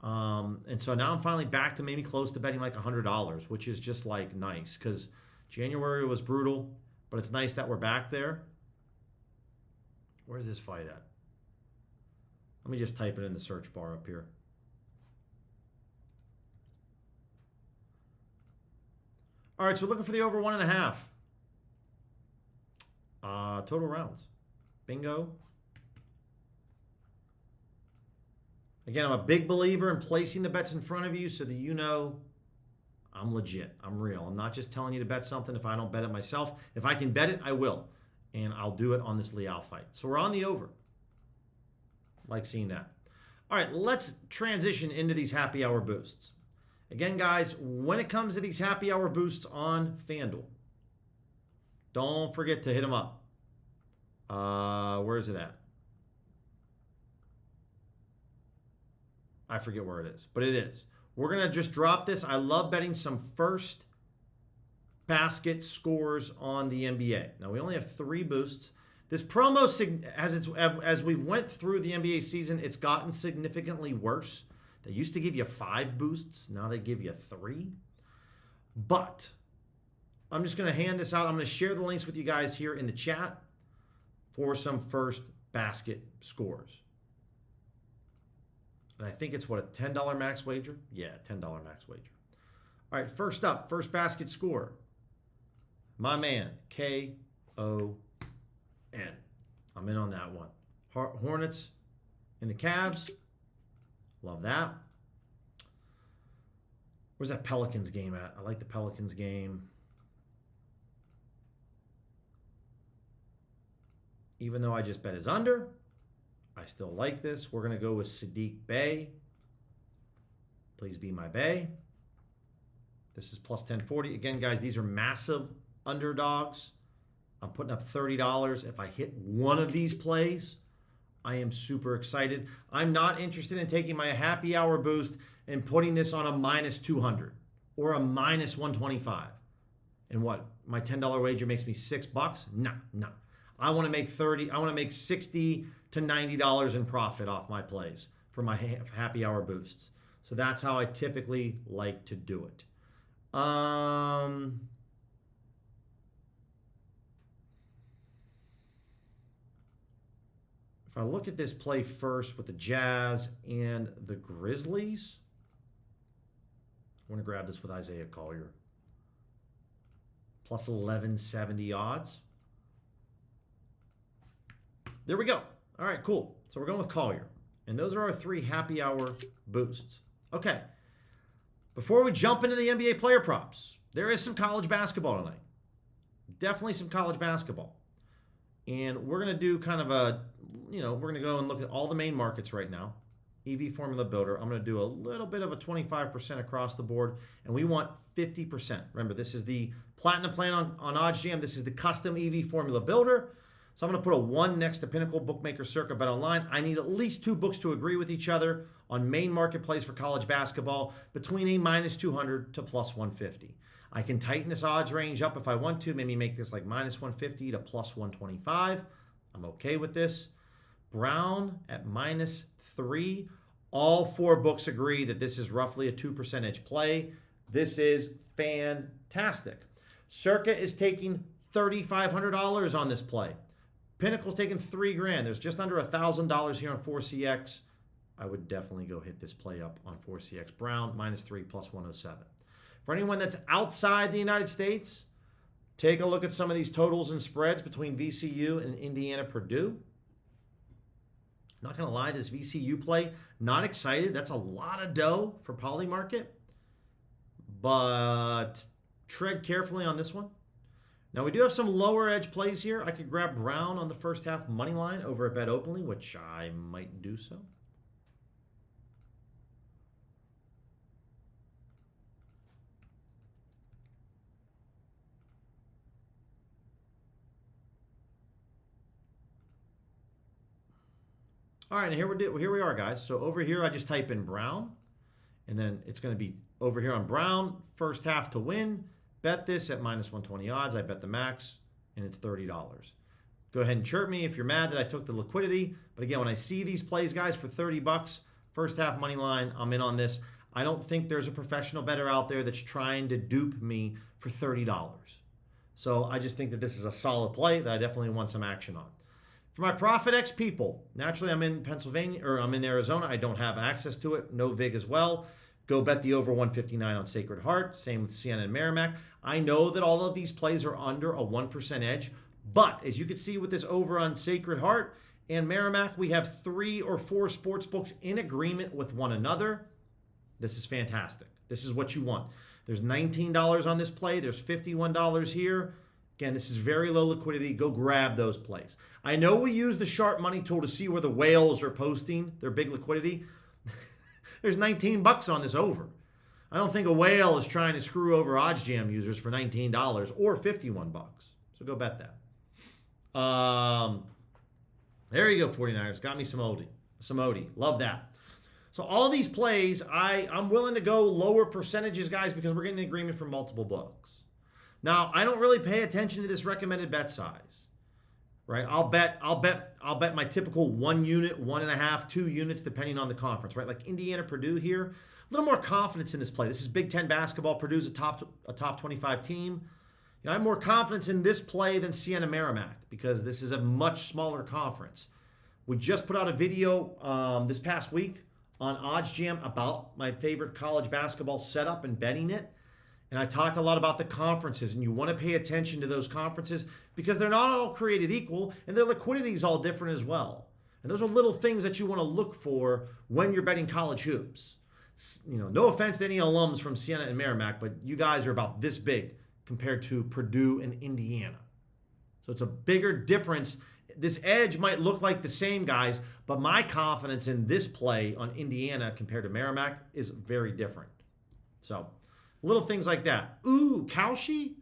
And so now I'm finally back to maybe close to betting like $100, which is just like nice because January was brutal, but it's nice that we're back there. Where's this fight at? Let me just type it in the search bar up here. All right, so we're looking for the over 1.5. Total rounds. Bingo. Again, I'm a big believer in placing the bets in front of you so that you know I'm legit. I'm real. I'm not just telling you to bet something if I don't bet it myself. If I can bet it, I will. And I'll do it on this Leal fight. So we're on the over. Like seeing that. All right, let's transition into these happy hour boosts. Again, guys, when it comes to these happy hour boosts on FanDuel, don't forget to hit them up. Where is it at? I forget where it is, but it is. We're going to just drop this. I love betting some first basket scores on the NBA. Now, we only have 3 boosts. This promo, as we've went through the NBA season, it's gotten significantly worse. They used to give you 5 boosts. Now they give you 3. But I'm just going to hand this out. I'm going to share the links with you guys here in the chat for some first basket scores. And I think it's, what, a $10 max wager? Yeah, $10 max wager. All right, first up, first basket score. My man, K-O-N. I'm in on that one. Hornets and the Cavs. Love that. Where's that Pelicans game at? I like the Pelicans game. Even though I just bet is under, I still like this. We're going to go with Sadiq Bey. Please be my Bey. This is plus 1040. Again, guys, these are massive underdogs. I'm putting up $30. If I hit one of these plays, I am super excited. I'm not interested in taking my happy hour boost and putting this on a minus 200 or a minus 125. And what? My $10 wager makes me $6? No. I want to make 30. I want to make 60 to $90 in profit off my plays for my happy hour boosts. So that's how I typically like to do it. If I look at this play first with the Jazz and the Grizzlies, I want to grab this with Isaiah Collier. Plus 1170 odds. There we go. All right, cool. So we're going with Collier. And those are our 3 happy hour boosts. Okay. Before we jump into the NBA player props, there is some college basketball tonight. Definitely some college basketball. And we're going to do kind of a, we're going to go and look at all the main markets right now. EV Formula Builder. I'm going to do a little bit of a 25% across the board. And we want 50%. Remember, this is the Platinum plan on OddsJam. This is the custom EV Formula Builder. So I'm going to put a 1 next to Pinnacle, Bookmaker, Circa, Bet Online. I need at least 2 books to agree with each other on main marketplace for college basketball between a minus 200 to plus 150. I can tighten this odds range up if I want to, maybe make this like minus 150 to plus 125. I'm okay with this. Brown at minus 3. All 4 books agree that this is roughly a 2% edge play. This is fantastic. Circa is taking $3,500 on this play. Pinnacle's taking $3,000. There's just under $1,000 here on 4CX. I would definitely go hit this play up on 4CX. Brown, minus 3, plus 107. For anyone that's outside the United States, take a look at some of these totals and spreads between VCU and Indiana Purdue. Not going to lie, this VCU play, not excited. That's a lot of dough for Polymarket. But tread carefully on this one. Now, we do have some lower edge plays here. I could grab Brown on the first half money line over at Bet Openly, which I might do so. All right, and here we are, guys. So over here, I just type in Brown, and then it's going to be over here on Brown, first half to win. Bet this at minus 120 odds. I bet the max, and it's $30. Go ahead and chirp me if you're mad that I took the liquidity. But again, when I see these plays, guys, for $30, first half money line, I'm in on this. I don't think there's a professional bettor out there that's trying to dupe me for $30. So I just think that this is a solid play that I definitely want some action on. For my Profit X people, naturally I'm in Pennsylvania, or I'm in Arizona. I don't have access to it. No VIG as well. Go bet the over 159 on Sacred Heart. Same with Sienna and Merrimack. I know that all of these plays are under a 1% edge, but as you can see with this over on Sacred Heart and Merrimack, we have 3 or 4 sports books in agreement with one another. This is fantastic. This is what you want. There's $19 on this play. There's $51 here. Again, this is very low liquidity. Go grab those plays. I know we use the Sharp Money tool to see where the whales are posting their big liquidity. There's $19 on this over. I don't think a whale is trying to screw over OddsJam users for $19 or $51. So go bet that. There you go, 49ers. Got me some Odie. Love that. So all these plays, I'm willing to go lower percentages, guys, because we're getting an agreement from multiple books. Now, I don't really pay attention to this recommended bet size, right? I'll bet my typical 1 unit, 1.5, 2 units, depending on the conference, right? Like Indiana, Purdue here, a little more confidence in this play. This is Big Ten basketball. Purdue's a top 25 team. You know, I have more confidence in this play than Siena Merrimack because this is a much smaller conference. We just put out a video this past week on OddsJam about my favorite college basketball setup and betting it. And I talked a lot about the conferences, and you want to pay attention to those conferences because they're not all created equal, and their liquidity is all different as well. And those are little things that you want to look for when you're betting college hoops. You know, no offense to any alums from Siena and Merrimack, but you guys are about this big compared to Purdue and Indiana. So it's a bigger difference. This edge might look like the same, guys, but my confidence in this play on Indiana compared to Merrimack is very different. So little things like that. Ooh, Cauchy,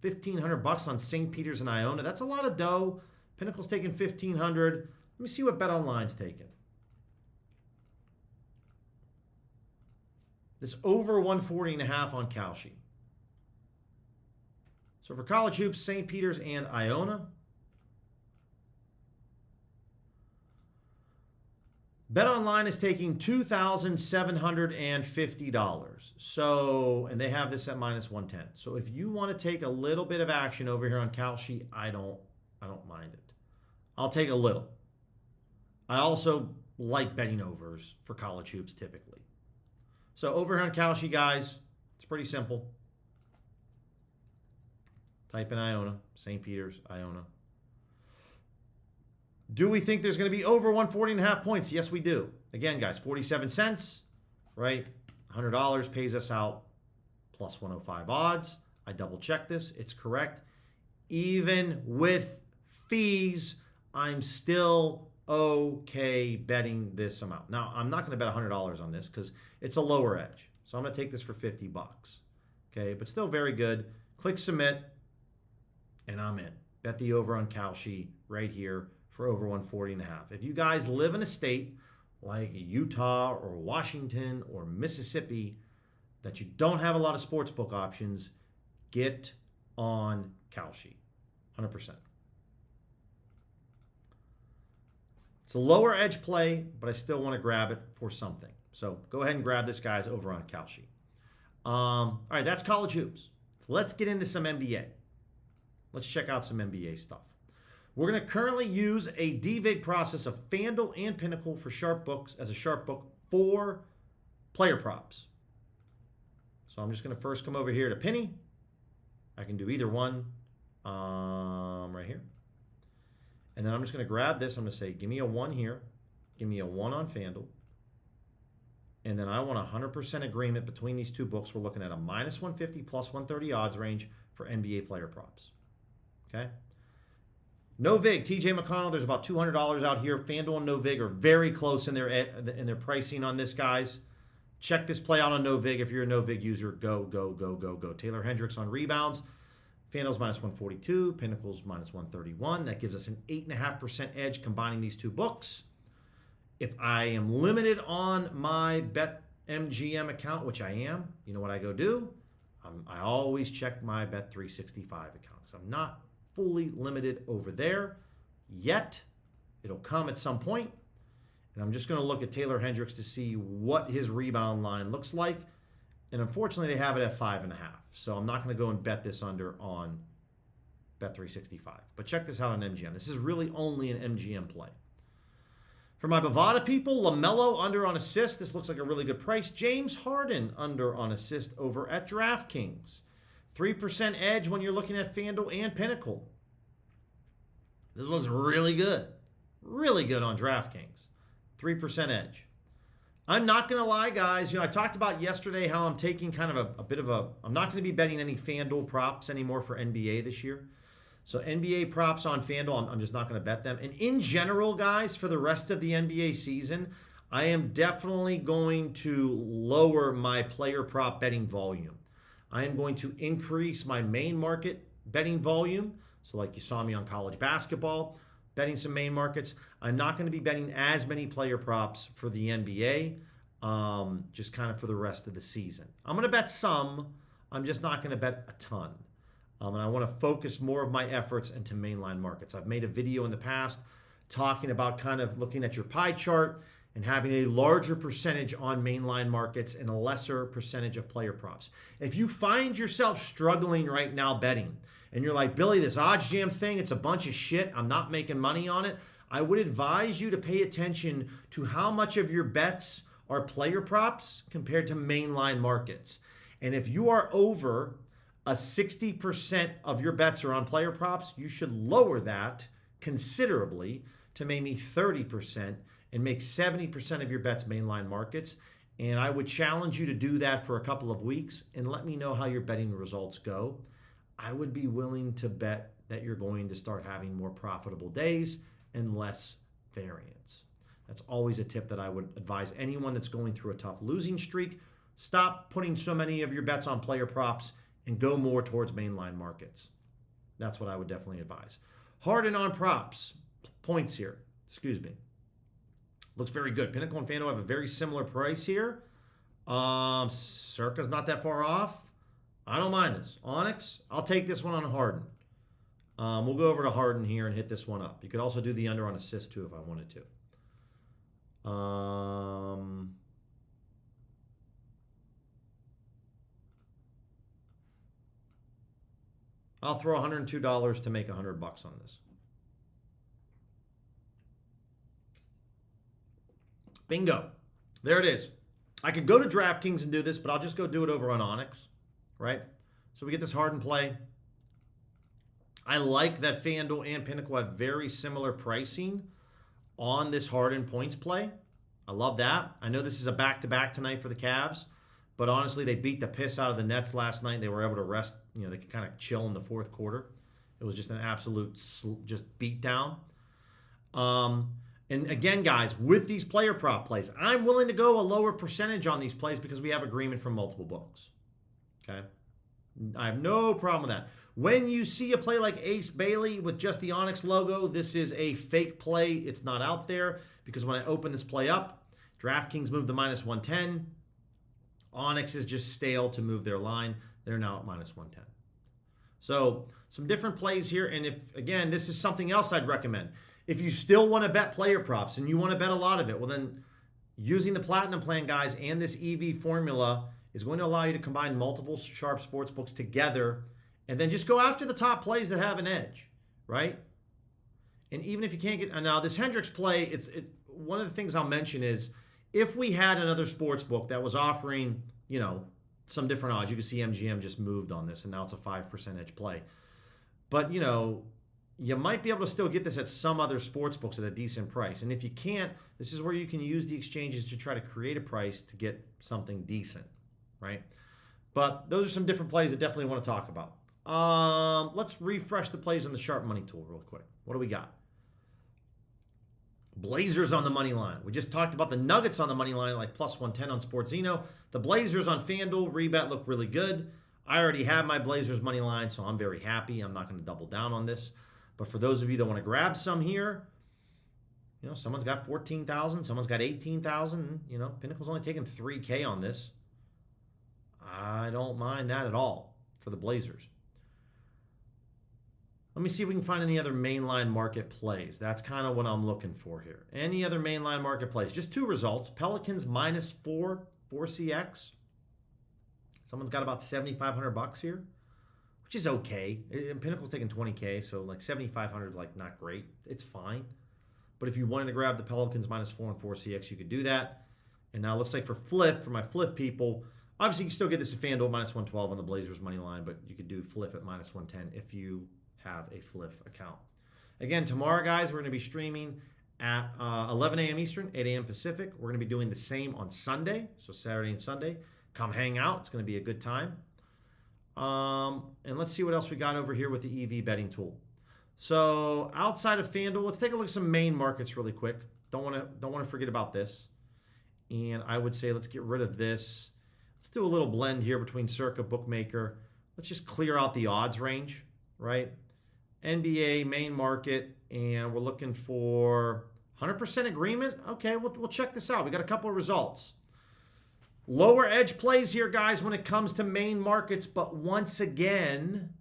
$1,500 on St. Peter's and Iona. That's a lot of dough. Pinnacle's taking $1,500. Let me see what BetOnline's taking. This over 140.5 on Cauchy. So for college hoops, St. Peter's and Iona. BetOnline is taking $2,750. So, and they have this at -110. So if you want to take a little bit of action over here on Cauchy, I don't mind it. I'll take a little. I also like betting overs for college hoops typically. So over here on Cauchy, guys, it's pretty simple. Type in Iona, St. Peter's, Iona. Do we think there's going to be over 140.5 points? Yes, we do. Again, guys, 47 cents, right? $100 pays us out plus 105 odds. I double checked this. It's correct. Even with fees, I'm still okay betting this amount. Now, I'm not going to bet $100 on this because it's a lower edge. So I'm going to take this for $50. Okay, but still very good. Click submit, and I'm in. Bet the over on Cauchy right here for over 140.5. If you guys live in a state like Utah or Washington or Mississippi that you don't have a lot of sportsbook options, get on Cauchy, 100%. It's a lower edge play, but I still want to grab it for something. So go ahead and grab this, guys, over on Cauchy. All right, that's college hoops. Let's get into some NBA. Let's check out some NBA stuff. We're going to currently use a DVIG process of FanDuel and Pinnacle for sharp books as a sharp book for player props. So I'm just going to first come over here to Penny. I can do either one right here. And then I'm just going to grab this. I'm going to say, give me a 1 here. Give me a 1 on FanDuel. And then I want a 100% agreement between these two books. We're looking at a -150 plus 130 odds range for NBA player props. Okay? No Vig, TJ McConnell, there's about $200 out here. FanDuel and No Vig are very close in their pricing on this, guys. Check this play out on No Vig. If you're a No Vig user, go, go, go, go, go. Taylor Hendricks on rebounds. FanDuel's -142, Pinnacle's -131. That gives us an 8.5% edge combining these two books. If I am limited on my BetMGM account, which I am, you know what I go do? I always check my Bet365 account because I'm not fully limited over there yet. It'll come at some point. And I'm just going to look at Taylor Hendricks to see what his rebound line looks like. And unfortunately, they have it at 5.5. So I'm not going to go and bet this under on Bet365. But check this out on MGM. This is really only an MGM play. For my Bovada people, LaMelo under on assist. This looks like a really good price. James Harden under on assist over at DraftKings. 3% edge when you're looking at FanDuel and Pinnacle. This looks really good. Really good on DraftKings. 3% edge. I'm not going to lie, guys. You know, I talked about yesterday how I'm taking kind of a bit of a... I'm not going to be betting any FanDuel props anymore for NBA this year. So NBA props on FanDuel, I'm just not going to bet them. And in general, guys, for the rest of the NBA season, I am definitely going to lower my player prop betting volume. I am going to increase my main market betting volume. So like you saw me on college basketball, betting some main markets. I'm not going to be betting as many player props for the NBA. just kind of for the rest of the season. I'm going to bet some. I'm just not going to bet a ton. And I want to focus more of my efforts into mainline markets. I've made a video in the past talking about kind of looking at your pie chart and having a larger percentage on mainline markets and a lesser percentage of player props. If you find yourself struggling right now betting and you're like, Billy, this odds jam thing, it's a bunch of shit, I'm not making money on it, I would advise you to pay attention to how much of your bets are player props compared to mainline markets. And if you are over a 60% of your bets are on player props, you should lower that considerably to maybe 30% and make 70% of your bets mainline markets. And I would challenge you to do that for a couple of weeks and let me know how your betting results go. I would be willing to bet that you're going to start having more profitable days and less variance. That's always a tip that I would advise anyone that's going through a tough losing streak. Stop putting so many of your bets on player props and go more towards mainline markets. That's what I would definitely advise. Hard and on props, points here, excuse me. Looks very good. Pinnacle and FanDuel have a very similar price here. Circa's not that far off. I don't mind this. Onyx, I'll take this one on Harden. We'll go over to Harden here and hit this one up. You could also do the under on assist too if I wanted to. I'll throw $102 to make $100 on this. Bingo. There it is. I could go to DraftKings and do this, but I'll just go do it over on Onyx, right? So we get this Harden play. I like that FanDuel and Pinnacle have very similar pricing on this Harden points play. I love that. I know this is a back-to-back tonight for the Cavs, but honestly, they beat the piss out of the Nets last night. They were able to rest. They could kind of chill in the fourth quarter. It was just an absolute just beat down. And again, guys, with these player prop plays, I'm willing to go a lower percentage on these plays because we have agreement from multiple books. Okay? I have no problem with that. When you see a play like Ace Bailey with just the Onyx logo, this is a fake play. It's not out there because when I open this play up, DraftKings moved to minus 110. Onyx is just stale to move their line. They're now at minus 110. So some different plays here. And if, again, this is something else I'd recommend. If you still want to bet player props and you want to bet a lot of it, well then using the Platinum Plan, guys, and this EV formula is going to allow you to combine multiple sharp sports books together and then just go after the top plays that have an edge, right? And even if you can't get, now this Hendricks play, one of the things I'll mention is if we had another sports book that was offering, some different odds, you can see MGM just moved on this and now it's a 5% edge play. But, you might be able to still get this at some other sports books at a decent price. And if you can't, this is where you can use the exchanges to try to create a price to get something decent, right? But those are some different plays I definitely want to talk about. Let's refresh the plays on the sharp money tool real quick. What do we got? Blazers on the money line. We just talked about the Nuggets on the money line, like plus 110 on Sportzino. The Blazers on FanDuel, rebet look really good. I already have my Blazers money line, so I'm very happy. I'm not going to double down on this. But for those of you that want to grab some here, someone's got 14,000, someone's got 18,000. Pinnacle's only taking $3K on this. I don't mind that at all for the Blazers. Let me see if we can find any other mainline market plays. That's kind of what I'm looking for here. Any other mainline market plays? Just two results. Pelicans minus 4CX. Someone's got about $7,500 here, which is okay. And Pinnacle's taking 20K, so like 7,500 is like not great. It's fine. But if you wanted to grab the Pelicans minus 4 and 4CX, you could do that. And now it looks like for my Flip people, obviously you can still get this at FanDuel minus 112 on the Blazers money line, but you could do Flip at minus 110 if you have a Flip account. Again, tomorrow, guys, we're going to be streaming at 11 a.m. Eastern, 8 a.m. Pacific. We're going to be doing the same on Sunday, so Saturday and Sunday. Come hang out. It's going to be a good time. And let's see what else we got over here with the EV betting tool. So outside of FanDuel, let's take a look at some main markets really quick. Don't want to forget about this. And I would say let's get rid of this. Let's do a little blend here between Circa, Bookmaker. Let's just clear out the odds range, right? NBA, main market, and we're looking for 100% agreement. Okay, we'll check this out. We got a couple of results. Lower edge plays here, guys, when it comes to main markets. But once again,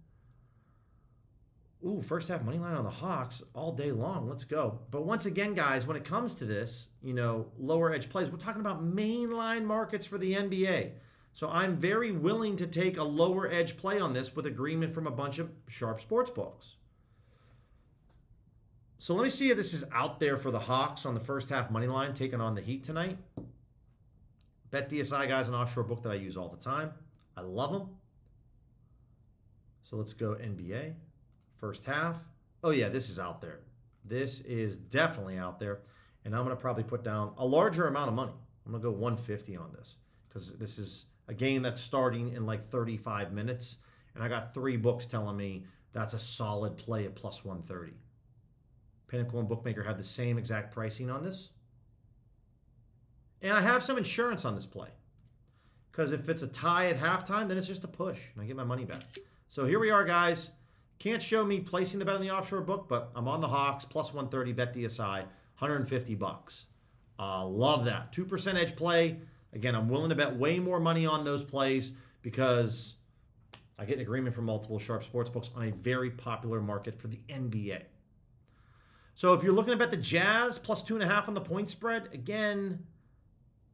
ooh, first half money line on the Hawks all day long. Let's go. But once again, guys, when it comes to this, lower edge plays, we're talking about mainline markets for the NBA. So I'm very willing to take a lower edge play on this with agreement from a bunch of sharp sports books. So let me see if this is out there for the Hawks on the first half money line taking on the Heat tonight. Bet DSI, guys, an offshore book that I use all the time. I love them. So let's go NBA. First half. Oh, yeah, this is out there. This is definitely out there. And I'm going to probably put down a larger amount of money. I'm going to go 150 on this because this is a game that's starting in like 35 minutes. And I got 3 books telling me that's a solid play at plus 130. Pinnacle and Bookmaker have the same exact pricing on this. And I have some insurance on this play. Because if it's a tie at halftime, then it's just a push. And I get my money back. So here we are, guys. Can't show me placing the bet on the offshore book, but I'm on the Hawks, plus 130, bet DSI, 150 bucks. Love that. 2% edge play. Again, I'm willing to bet way more money on those plays because I get an agreement from multiple sharp sports books on a very popular market for the NBA. So if you're looking to bet the Jazz, plus 2.5 on the point spread, again,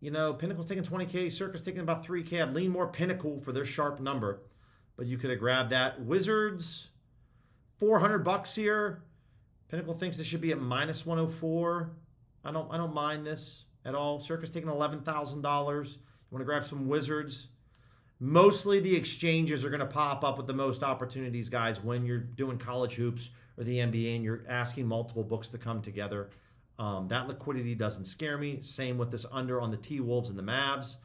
Pinnacle's taking 20K, Circus taking about 3K. I'd lean more Pinnacle for their sharp number, but you could have grabbed that. Wizards, 400 bucks here. Pinnacle thinks this should be at minus 104. I don't mind this at all. Circus taking $11,000. You want to grab some Wizards. Mostly the exchanges are going to pop up with the most opportunities, guys, when you're doing college hoops or the NBA and you're asking multiple books to come together. That liquidity doesn't scare me. Same with this under on the T-Wolves and the Mavs.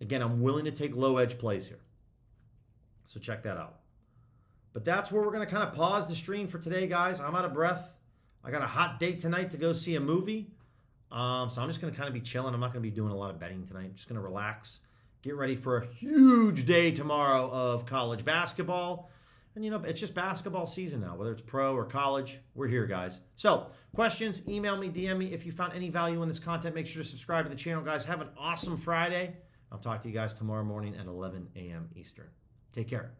Again, I'm willing to take low edge plays here. So check that out. But that's where we're going to kind of pause the stream for today, guys. I'm out of breath. I got a hot date tonight to go see a movie. So I'm just going to kind of be chilling. I'm not going to be doing a lot of betting tonight. I'm just going to relax. Get ready for a huge day tomorrow of college basketball. And, it's just basketball season now, whether it's pro or college. We're here, guys. So, questions, email me, DM me. If you found any value in this content, make sure to subscribe to the channel, guys. Have an awesome Friday. I'll talk to you guys tomorrow morning at 11 a.m. Eastern. Take care.